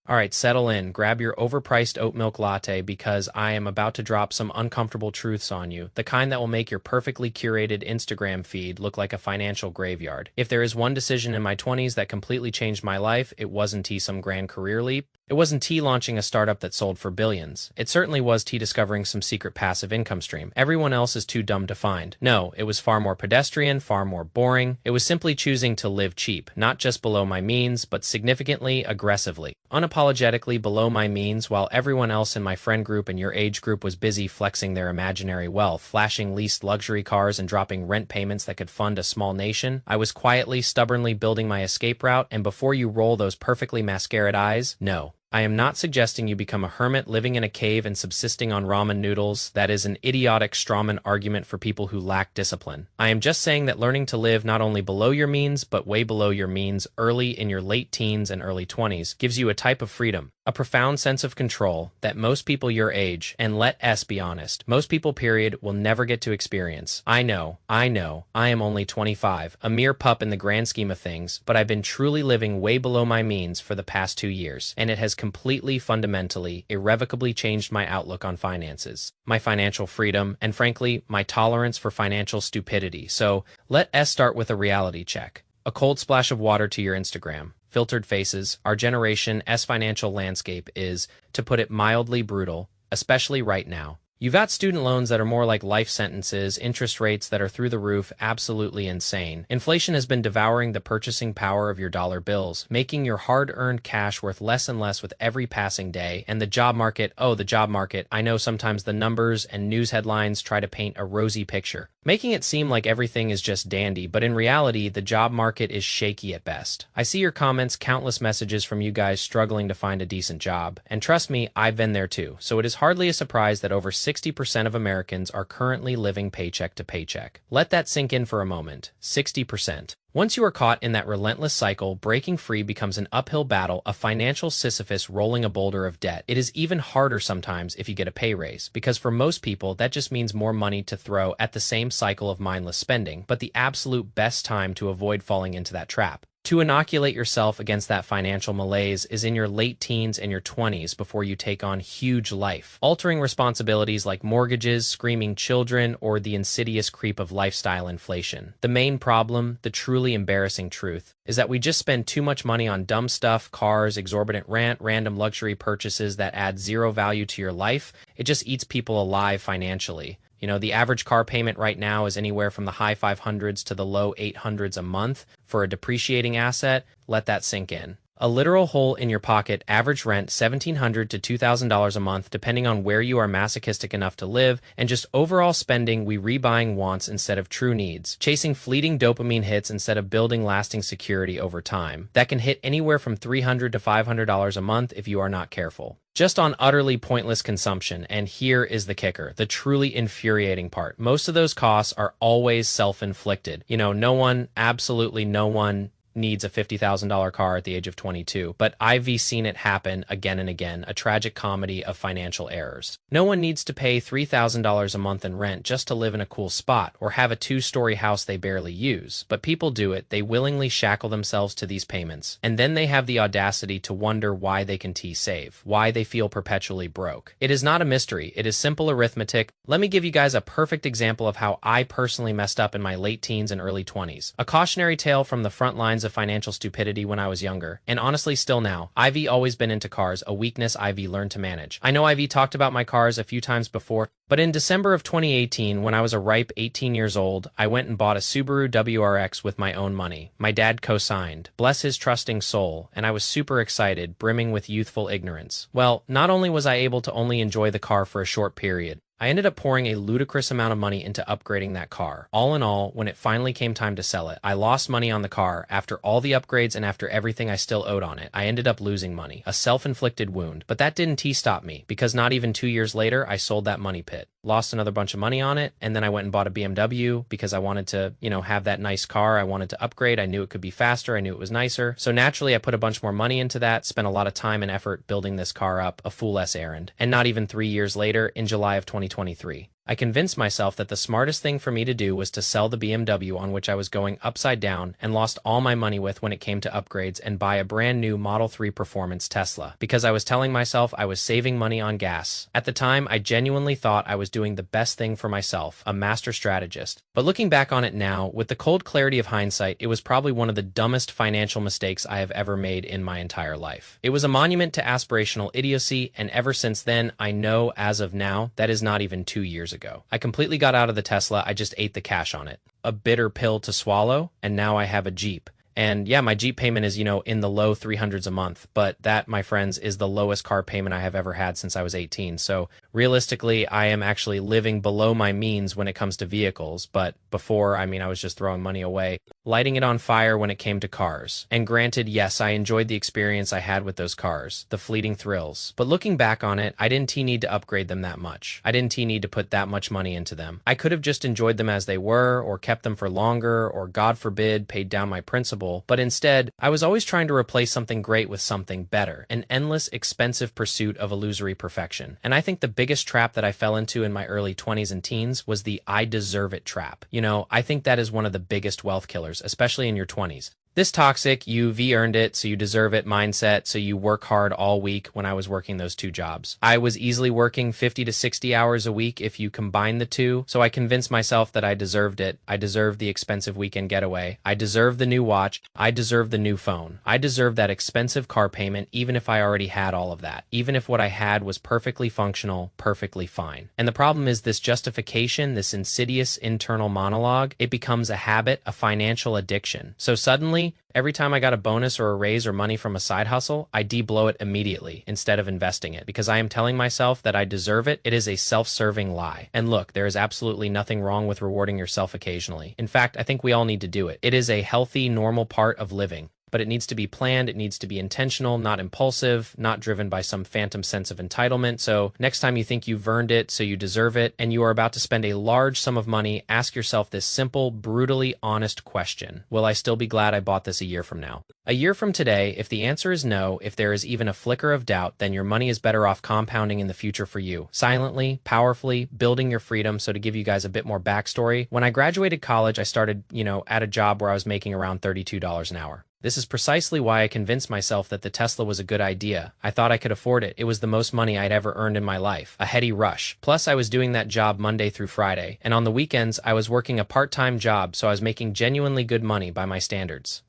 All right, settle in. Grab your overpriced oat milk latte because I am about to drop some uncomfortable truths on you, the kind that will make your perfectly curated Instagram feed look like a financial graveyard. If there is one decision in my 20s that completely changed my life, it wasn't some grand career leap. It wasn't launching a startup that sold for billions. It certainly was discovering some secret passive income stream everyone else is too dumb to find. No, it was far more pedestrian, far more boring. It was simply choosing to live cheap, not just below my means, but significantly, aggressively, unapologetically below my means while everyone else in my friend group and your age group was busy flexing their imaginary wealth, flashing leased luxury cars and dropping rent payments that could fund a small nation. I was quietly, stubbornly building my escape route, and before you roll those perfectly mascaraed eyes, no. I am not suggesting you become a hermit living in a cave and subsisting on ramen noodles. That is an idiotic strawman argument for people who lack discipline. I am just saying that learning to live not only below your means, but way below your means early in your late teens and early 20s gives you a type of freedom, a profound sense of control that most people your age, and let us be honest, most people period, will never get to experience. I know, I am only 25, a mere pup in the grand scheme of things, but I've been truly living way below my means for the past 2 years, and it has completely, fundamentally, irrevocably changed my outlook on finances, my financial freedom, and frankly, my tolerance for financial stupidity. So, let us start with a reality check. A cold splash of water to your Instagram. Filtered faces, our generation's financial landscape is, to put it mildly, brutal, especially right now. You've got student loans that are more like life sentences, interest rates that are through the roof, absolutely insane. Inflation has been devouring the purchasing power of your dollar bills, making your hard-earned cash worth less and less with every passing day. And the job market, I know sometimes the numbers and news headlines try to paint a rosy picture, making it seem like everything is just dandy, but in reality, the job market is shaky at best. I see your comments, countless messages from you guys struggling to find a decent job. And trust me, I've been there too. So it is hardly a surprise that over 60% of Americans are currently living paycheck to paycheck. Let that sink in for a moment. 60%. Once you are caught in that relentless cycle, breaking free becomes an uphill battle, a financial Sisyphus rolling a boulder of debt. It is even harder sometimes if you get a pay raise, because for most people, that just means more money to throw at the same cycle of mindless spending, but the absolute best time to avoid falling into that trap. To inoculate yourself against that financial malaise is in your late teens and your 20s before you take on huge life-altering responsibilities like mortgages, screaming children, or the insidious creep of lifestyle inflation. The main problem, the truly embarrassing truth, is that we just spend too much money on dumb stuff, cars, exorbitant rent, random luxury purchases that add zero value to your life. It just eats people alive financially. You know, the average car payment right now is anywhere from the high 500s to the low 800s a month. For a depreciating asset, let that sink in. A literal hole in your pocket, average rent $1,700 to $2,000 a month depending on where you are masochistic enough to live, and just overall spending we rebuying wants instead of true needs, chasing fleeting dopamine hits instead of building lasting security over time. That can hit anywhere from $300 to $500 a month if you are not careful. Just on utterly pointless consumption, and here is the kicker, the truly infuriating part. Most of those costs are always self-inflicted. You know, no one, absolutely no one, needs a $50,000 car at the age of 22, but I've seen it happen again and again, a tragic comedy of financial errors. No one needs to pay $3,000 a month in rent just to live in a cool spot or have a 2-story house they barely use, but people do it. They willingly shackle themselves to these payments, and then they have the audacity to wonder why they can save, why they feel perpetually broke. It is not a mystery, it is simple arithmetic. Let me give you guys a perfect example of how I personally messed up in my late teens and early 20s. A cautionary tale from the front lines of financial stupidity when I was younger, and honestly still now. Ivy always been into cars, a weakness Ivy learned to manage. I know Ivy talked about my cars a few times before, but in December of 2018, when I was a ripe 18 years old, I went and bought a Subaru WRX with my own money. My dad co-signed. Bless his trusting soul, and I was super excited, brimming with youthful ignorance. Well, not only was I able to only enjoy the car for a short period, I ended up pouring a ludicrous amount of money into upgrading that car. All in all, when it finally came time to sell it, I lost money on the car. After all the upgrades and after everything I still owed on it, I ended up losing money. A self-inflicted wound. But that didn't stop me, because not even 2 years later, I sold that money pit. Lost another bunch of money on it, and then I went and bought a BMW because I wanted to, have that nice car. I wanted to upgrade. I knew it could be faster. I knew it was nicer. So naturally, I put a bunch more money into that, spent a lot of time and effort building this car up, a fool-less errand. And not even 3 years later, in July of 2023, I convinced myself that the smartest thing for me to do was to sell the BMW on which I was going upside down and lost all my money with when it came to upgrades and buy a brand new Model 3 Performance Tesla, because I was telling myself I was saving money on gas. At the time, I genuinely thought I was doing the best thing for myself, a master strategist. But looking back on it now, with the cold clarity of hindsight, it was probably one of the dumbest financial mistakes I have ever made in my entire life. It was a monument to aspirational idiocy, and ever since then, I know, as of now, that is not even 2 years ago. I completely got out of the Tesla, I just ate the cash on it. A bitter pill to swallow, and now I have a Jeep. And yeah, my Jeep payment is, in the low 300s a month, but that, my friends, is the lowest car payment I have ever had since I was 18. So realistically, I am actually living below my means when it comes to vehicles, but before, I was just throwing money away, lighting it on fire when it came to cars. And granted, yes, I enjoyed the experience I had with those cars, the fleeting thrills. But looking back on it, I didn't need to upgrade them that much. I didn't need to put that much money into them. I could have just enjoyed them as they were, or kept them for longer, or God forbid, paid down my principal. But instead, I was always trying to replace something great with something better, an endless, expensive pursuit of illusory perfection. And I think the biggest trap that I fell into in my early 20s and teens was the I deserve it trap. I think that is one of the biggest wealth killers, especially in your 20s. This toxic, you've earned it, so you deserve it mindset, so you work hard all week. When I was working those two jobs, I was easily working 50 to 60 hours a week if you combine the two, so I convinced myself that I deserved it. I deserved the expensive weekend getaway. I deserved the new watch. I deserved the new phone. I deserved that expensive car payment, even if I already had all of that. Even if what I had was perfectly functional, perfectly fine. And the problem is this justification, this insidious internal monologue, it becomes a habit, a financial addiction. So suddenly, every time I got a bonus or a raise or money from a side hustle, I de-blow it immediately instead of investing it, because I am telling myself that I deserve it. It is a self-serving lie. And look, there is absolutely nothing wrong with rewarding yourself occasionally. In fact, I think we all need to do it. It is a healthy, normal part of living. But it needs to be planned, it needs to be intentional, not impulsive, not driven by some phantom sense of entitlement. So next time you think you've earned it, so you deserve it, and you are about to spend a large sum of money, ask yourself this simple, brutally honest question. Will I still be glad I bought this a year from now? A year from today, if the answer is no, if there is even a flicker of doubt, then your money is better off compounding in the future for you. Silently, powerfully, building your freedom. So to give you guys a bit more backstory, when I graduated college, I started, at a job where I was making around $32 an hour. This is precisely why I convinced myself that the Tesla was a good idea. I thought I could afford it. It was the most money I'd ever earned in my life. A heady rush. Plus, I was doing that job Monday through Friday. And on the weekends, I was working a part-time job, so I was making genuinely good money by my standards.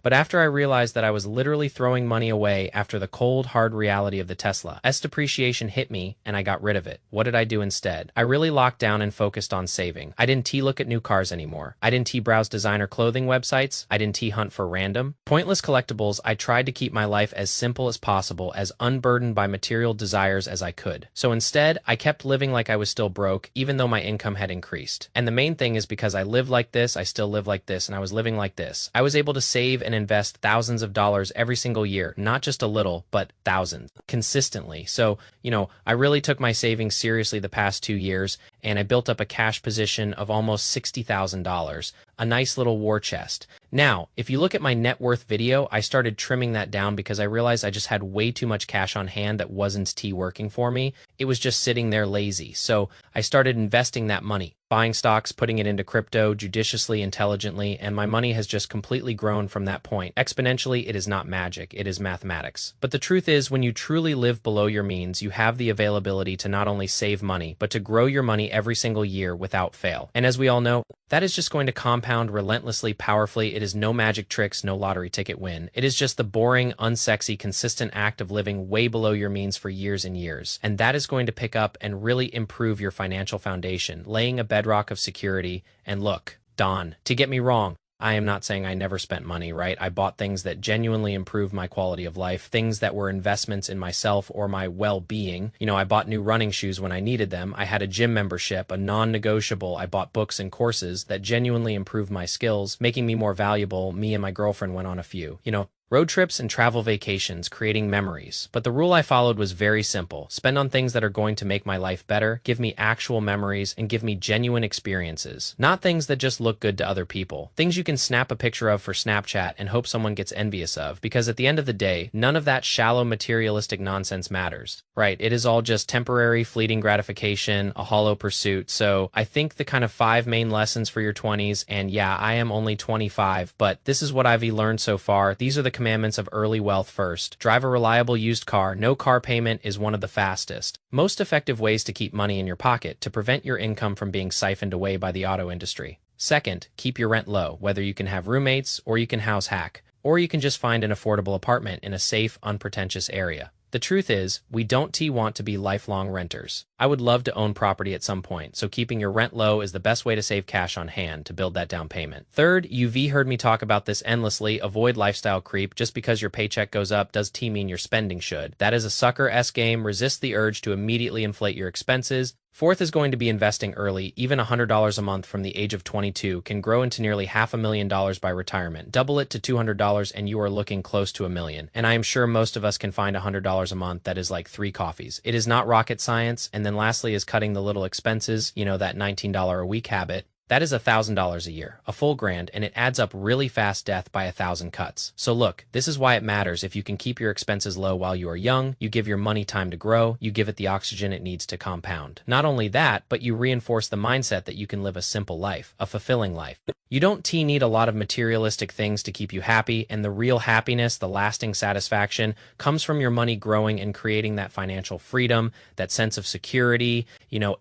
But after I realized that I was literally throwing money away after the cold, hard reality of the Tesla, depreciation hit me and I got rid of it. What did I do instead? I really locked down and focused on saving. I didn't look at new cars anymore. I didn't browse designer clothing websites. I didn't hunt for random, pointless collectibles. I tried to keep my life as simple as possible, as unburdened by material desires as I could. So instead, I kept living like I was still broke, even though my income had increased. And the main thing is, because I lived like this, I still live like this, and I was living like this, I was able to save and invest thousands of dollars every single year, not just a little, but thousands, consistently. So, I really took my savings seriously the past 2 years, and I built up a cash position of almost $60,000, a nice little war chest. Now, if you look at my net worth video, I started trimming that down because I realized I just had way too much cash on hand that wasn't working for me. It was just sitting there lazy. So I started investing that money, buying stocks, putting it into crypto judiciously, intelligently, and my money has just completely grown from that point. Exponentially, it is not magic, it is mathematics. But the truth is, when you truly live below your means, you have the availability to not only save money, but to grow your money every single year without fail. And as we all know, that is just going to compound relentlessly, powerfully. It is no magic tricks, no lottery ticket win. It is just the boring, unsexy, consistent act of living way below your means for years and years. And that is going to pick up and really improve your financial foundation, laying a bedrock of security. And look, Don, to get me wrong, I am not saying I never spent money, right? I bought things that genuinely improved my quality of life, things that were investments in myself or my well-being. I bought new running shoes when I needed them. I had a gym membership, a non-negotiable. I bought books and courses that genuinely improved my skills, making me more valuable. Me and my girlfriend went on a few. Road trips and travel vacations, creating memories. But the rule I followed was very simple. Spend on things that are going to make my life better, give me actual memories, and give me genuine experiences. Not things that just look good to other people. Things you can snap a picture of for Snapchat and hope someone gets envious of, because at the end of the day, none of that shallow materialistic nonsense matters. Right, it is all just temporary, fleeting gratification, a hollow pursuit. So I think the kind of 5 main lessons for your 20s, and yeah, I am only 25, but this is what I've learned so far. These are the commandments of early wealth. First, drive a reliable used car. No car payment is one of the fastest, most effective ways to keep money in your pocket to prevent your income from being siphoned away by the auto industry. Second, keep your rent low, whether you can have roommates or you can house hack, or you can just find an affordable apartment in a safe, unpretentious area. The truth is, we don't want to be lifelong renters. I would love to own property at some point, so keeping your rent low is the best way to save cash on hand to build that down payment. Third, you've heard me talk about this endlessly. Avoid lifestyle creep. Just because your paycheck goes up does mean your spending should. That is a sucker-esque game. Resist the urge to immediately inflate your expenses. Fourth is going to be investing early. Even $100 a month from the age of 22 can grow into nearly $500,000 by retirement. Double it to $200 and you are looking close to $1 million. And I am sure most of us can find $100 a month that is like 3 coffees. It is not rocket science. And then lastly is cutting the little expenses, that $19 a week habit. That is $1,000 a year, a full grand, and it adds up really fast. Death by 1,000 cuts. So look, this is why it matters. If you can keep your expenses low while you are young, you give your money time to grow, you give it the oxygen it needs to compound. Not only that, but you reinforce the mindset that you can live a simple life, a fulfilling life. You don't need a lot of materialistic things to keep you happy, and the real happiness, the lasting satisfaction, comes from your money growing and creating that financial freedom, that sense of security.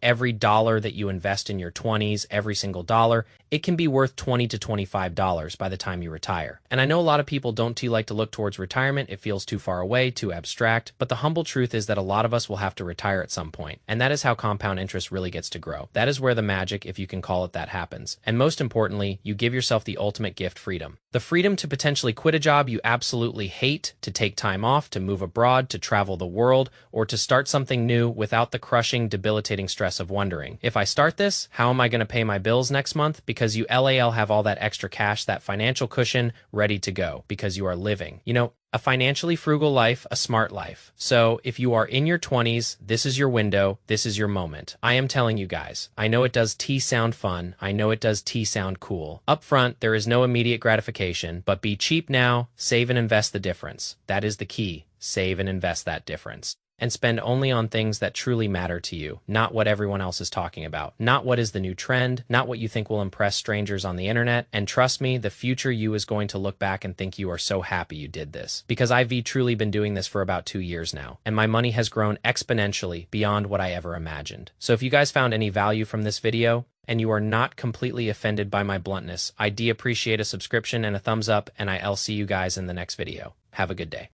Every dollar that you invest in your 20s, every single dollar, it can be worth $20 to $25 by the time you retire. And I know a lot of people don't like to look towards retirement. It feels too far away, too abstract, but the humble truth is that a lot of us will have to retire at some point. And that is how compound interest really gets to grow. That is where the magic, if you can call it that, happens. And most importantly, you give yourself the ultimate gift: freedom. The freedom to potentially quit a job you absolutely hate, to take time off, to move abroad, to travel the world, or to start something new without the crushing, debilitating stress of wondering, if I start this, how am I going to pay my bills next month? Because you have all that extra cash, that financial cushion ready to go, because you are living, a financially frugal life, a smart life. So if you are in your 20s, this is your window. This is your moment. I am telling you guys, I know it does sound fun. I know it does sound cool. Up front, there is no immediate gratification, but be cheap now, save and invest the difference. That is the key. Save and invest that difference. And spend only on things that truly matter to you, not what everyone else is talking about, not what is the new trend, not what you think will impress strangers on the internet. And trust me, the future you is going to look back and think you are so happy you did this. Because I've truly been doing this for about 2 years now, and my money has grown exponentially beyond what I ever imagined. So if you guys found any value from this video, and you are not completely offended by my bluntness, I do appreciate a subscription and a thumbs up, and I'll see you guys in the next video. Have a good day.